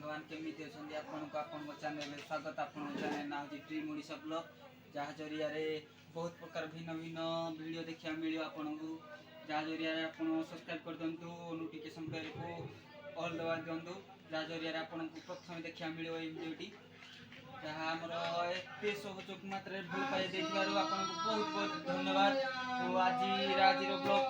भगवान केमिति अछंदी आपन चैनल स्वागत। आपन चैनल ना होची ड्रीम ओडिशा ब्लॉग जहाँ जरिया रे बहुत प्रकार भिन्न भिन्न वीडियो देखिया मिलियो आपन को जहाँ जरिया रे आपन सब्सक्राइब कर दंतु नोटिफिकेशन बेल को ऑल दबा दंतु जहाँ जरिया रे आपन को प्रथम देखिया मिलियो ए वीडियोटी जहाँ हमर एते सहयोग मात्रा भूल पाई देखिबारु आपन को बहुत बहुत धन्यवाद। तो आज राजीर ब्लॉग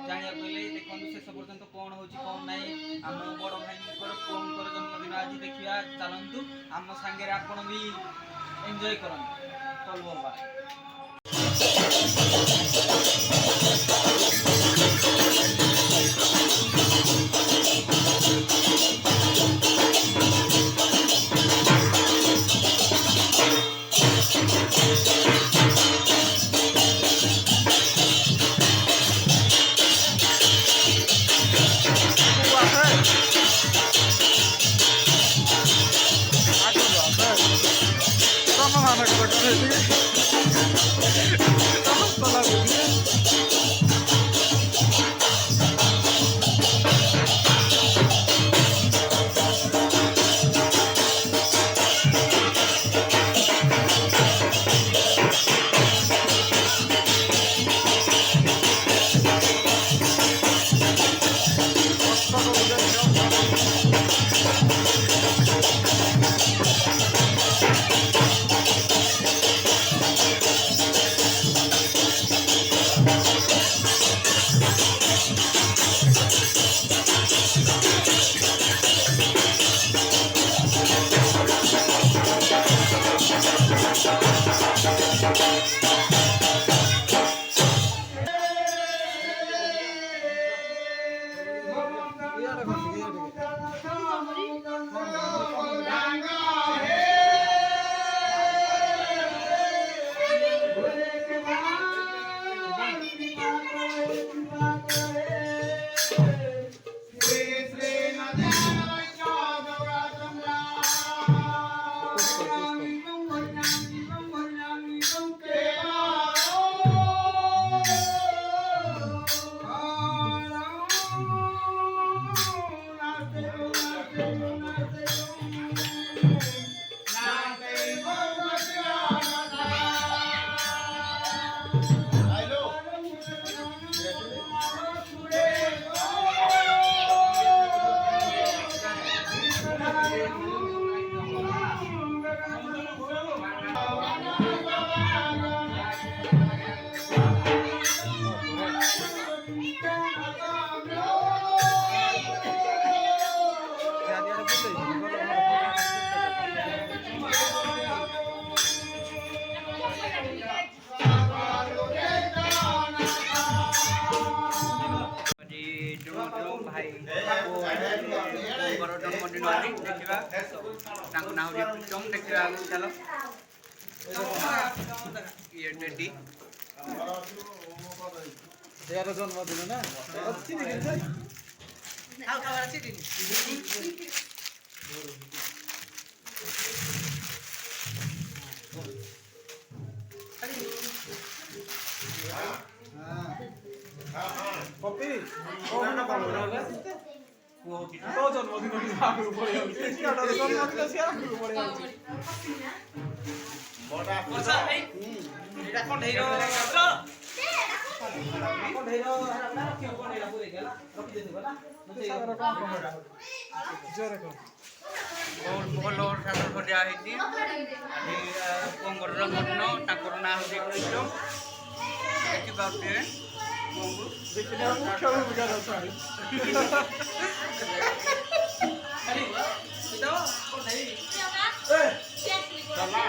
जानिया पहिले देखन शेष पर्यंत कोन होची कोन नाही हम बड़ भाई कोन कर जन्मदिन आज देखिया चलंतु हम संगे आपन भी एंजॉय करन चल बोलबा। भाई जन्मदिन आज देखा ना प्रीतम देखा चलो ये टेडी यार जन्मदिन ना कॉपी कोन पड़े वो तो जन्मदिन की आगु पड़े इसका जन्मदिन से आगु पड़े बड़ा अच्छा भाई एटा कोन ढेरो कोन ढेरो अपना क्यों कोन ढेरो पूरे गेला रखि देबो ना मुझे सागर कोन जोर को बहुत भलो सागर को दिया हेती आनी कोंगर जन्मदिन ताकर ना होती प्रीतम हैप्पी बर्थडे देखने आप मुख्य में बुझा जाता है अरे इधर कौन है ए चला